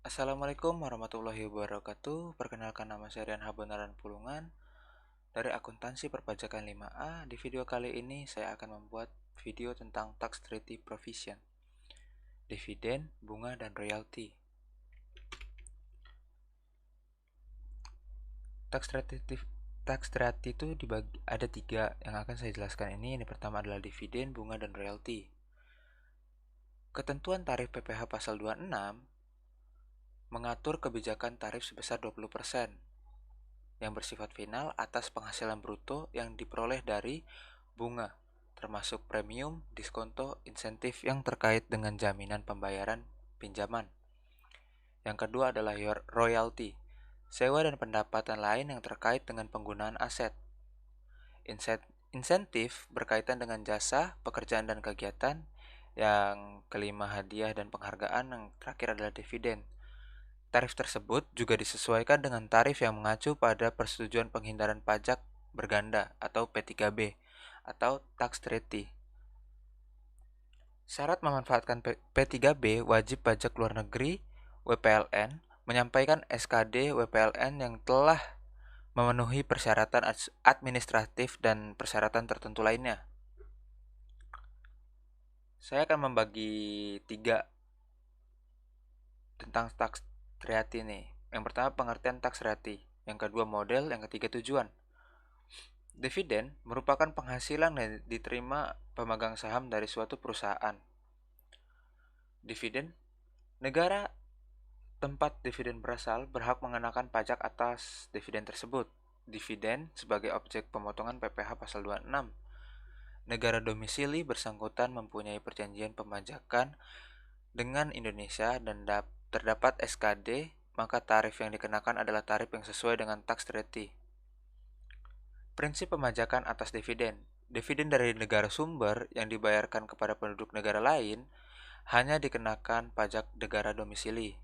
Assalamualaikum warahmatullahi wabarakatuh. Perkenalkan, nama saya Rian Habonaran Pulungan dari akuntansi perpajakan 5A. Di video kali ini saya akan membuat video tentang tax treaty provision, dividen, bunga, dan royalti. Tax treaty itu ada tiga yang akan saya jelaskan ini. Ini pertama adalah dividen, bunga, dan royalti. Ketentuan tarif PPh pasal 26 mengatur kebijakan tarif sebesar 20% yang bersifat final atas penghasilan bruto yang diperoleh dari bunga, termasuk premium, diskonto, insentif yang terkait dengan jaminan pembayaran pinjaman. Yang kedua adalah royalti, sewa dan pendapatan lain yang terkait dengan penggunaan aset. Insentif berkaitan dengan jasa, pekerjaan, dan kegiatan. Yang kelima hadiah dan penghargaan. Yang terakhir adalah dividen. Tarif tersebut juga disesuaikan dengan tarif yang mengacu pada Persetujuan Penghindaran Pajak Berganda atau P3B atau Tax Treaty. Syarat memanfaatkan P3B, wajib pajak luar negeri (WPLN) menyampaikan SKD WPLN yang telah memenuhi persyaratan administratif dan persyaratan tertentu lainnya. Saya akan membagi tiga tentang tax treaty nih. Yang pertama pengertian tax treaty, yang kedua model, yang ketiga tujuan. Dividen merupakan penghasilan yang diterima pemegang saham dari suatu perusahaan. Dividen, negara tempat dividen berasal berhak mengenakan pajak atas dividen tersebut. Dividen sebagai objek pemotongan PPh pasal 26. Negara domisili bersangkutan mempunyai perjanjian pemajakan dengan Indonesia dan terdapat SKD, maka tarif yang dikenakan adalah tarif yang sesuai dengan tax treaty. Prinsip pemajakan atas dividen. Dividen dari negara sumber yang dibayarkan kepada penduduk negara lain hanya dikenakan pajak negara domisili.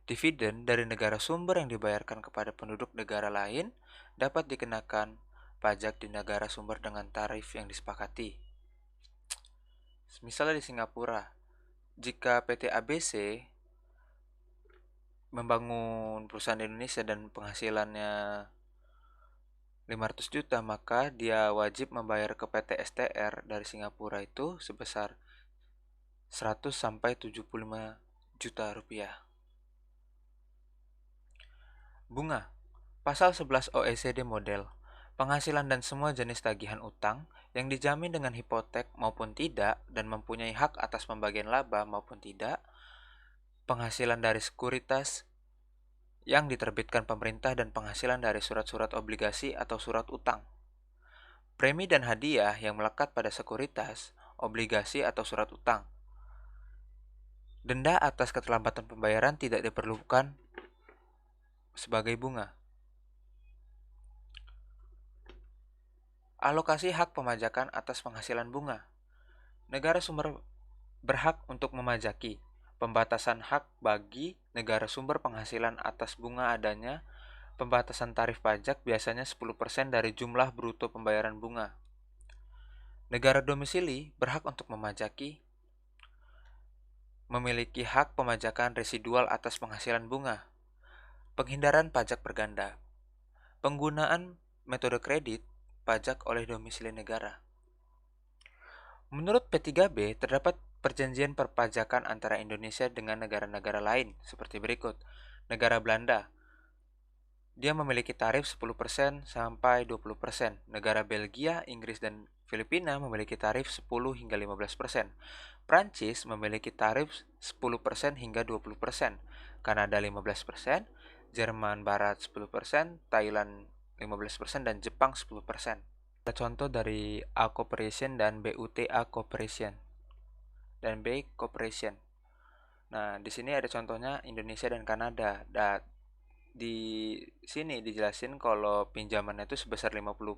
Dividen dari negara sumber yang dibayarkan kepada penduduk negara lain dapat dikenakan pajak di negara sumber dengan tarif yang disepakati. Misalnya di Singapura, jika PT ABC membangun perusahaan di Indonesia dan penghasilannya 500 juta, maka dia wajib membayar ke PT STR dari Singapura itu sebesar 100 sampai 75 juta rupiah. Bunga. Pasal 11 OECD model. Penghasilan dan semua jenis tagihan utang yang dijamin dengan hipotek maupun tidak dan mempunyai hak atas pembagian laba maupun tidak. Penghasilan dari sekuritas yang diterbitkan pemerintah dan penghasilan dari surat-surat obligasi atau surat utang. Premi dan hadiah yang melekat pada sekuritas, obligasi atau surat utang. Denda atas keterlambatan pembayaran tidak diperlukan sebagai bunga. Alokasi hak pemajakan atas penghasilan bunga. Negara sumber berhak untuk memajaki. Pembatasan hak bagi negara sumber penghasilan atas bunga adanya. Pembatasan tarif pajak biasanya 10% dari jumlah bruto pembayaran bunga. Negara domisili berhak untuk memajaki, memiliki hak pemajakan residual atas penghasilan bunga. Penghindaran pajak berganda. Penggunaan metode kredit pajak oleh domisili negara. Menurut P3B, terdapat perjanjian perpajakan antara Indonesia dengan negara-negara lain seperti berikut. Negara Belanda, dia memiliki tarif 10% sampai 20%. Negara Belgia, Inggris, dan Filipina memiliki tarif 10 hingga 15%. Prancis memiliki tarif 10% hingga 20%. Kanada 15%, Jerman Barat 10%, Thailand 15%, dan Jepang 10%. Ada contoh dari A Corporation dan BUTA Corporation dan B Corporation. Nah, di sini ada contohnya Indonesia dan Kanada. Di sini dijelasin kalau pinjamannya itu sebesar 50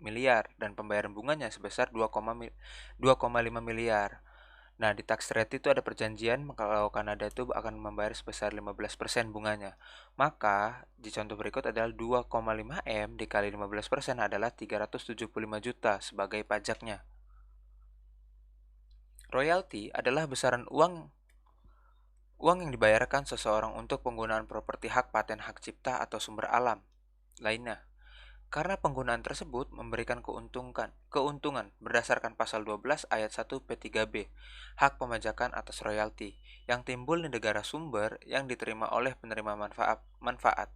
miliar dan pembayaran bunganya sebesar 2,5 miliar. Nah, di tax rate itu ada perjanjian kalau Kanada itu akan membayar sebesar 15% bunganya. Maka, di contoh berikut adalah 2,5 M dikali 15% adalah 375 juta sebagai pajaknya. Royalti adalah besaran uang Uang yang dibayarkan seseorang untuk penggunaan properti hak paten hak cipta atau sumber alam lainnya. Karena penggunaan tersebut memberikan keuntungan berdasarkan pasal 12 ayat 1 P3B, hak pemajakan atas royalti yang timbul di negara sumber yang diterima oleh penerima manfaat.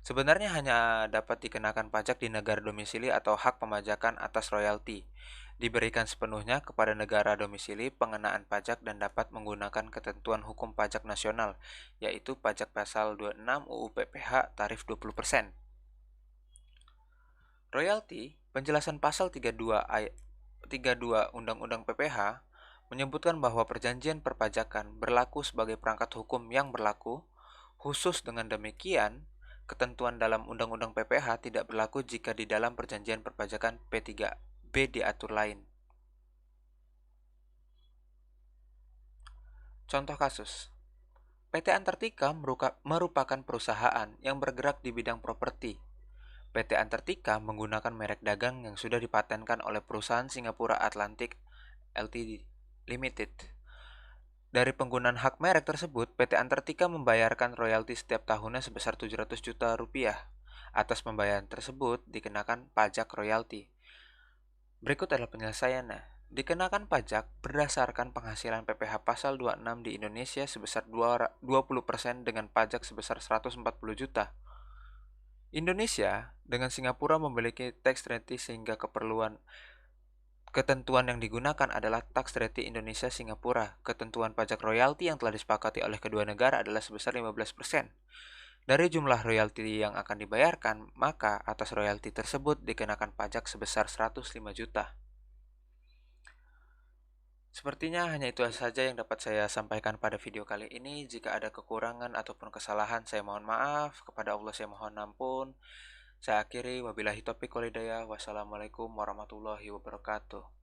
Sebenarnya hanya dapat dikenakan pajak di negara domisili atau hak pemajakan atas royalti diberikan sepenuhnya kepada negara domisili pengenaan pajak dan dapat menggunakan ketentuan hukum pajak nasional, yaitu pajak pasal 26 UU PPH tarif 20%. Royalti, penjelasan pasal 32 Undang-Undang PPH menyebutkan bahwa perjanjian perpajakan berlaku sebagai perangkat hukum yang berlaku. Khusus dengan demikian, ketentuan dalam Undang-Undang PPH tidak berlaku jika di dalam perjanjian perpajakan P3B diatur lain. Contoh kasus, PT Antartika merupakan perusahaan yang bergerak di bidang properti. PT Antartika menggunakan merek dagang yang sudah dipatenkan oleh perusahaan Singapura Atlantic Ltd. Limited. Dari penggunaan hak merek tersebut, PT Antartika membayarkan royalti setiap tahunnya sebesar 700 juta rupiah. Atas pembayaran tersebut dikenakan pajak royalti. Berikut adalah penyelesaiannya. Dikenakan pajak berdasarkan penghasilan PPh pasal 26 di Indonesia sebesar 20% dengan pajak sebesar 140 juta. Indonesia dengan Singapura memiliki tax treaty sehingga ketentuan yang digunakan adalah Tax Treaty Indonesia Singapura. Ketentuan pajak royalti yang telah disepakati oleh kedua negara adalah sebesar 15%. Dari jumlah royalti yang akan dibayarkan, maka atas royalti tersebut dikenakan pajak sebesar 105 juta. Sepertinya hanya itu saja yang dapat saya sampaikan pada video kali ini. Jika ada kekurangan ataupun kesalahan, saya mohon maaf. Kepada Allah saya mohon ampun. Saya akhiri, wabillahi taufiq wal hidayah. Wassalamualaikum warahmatullahi wabarakatuh.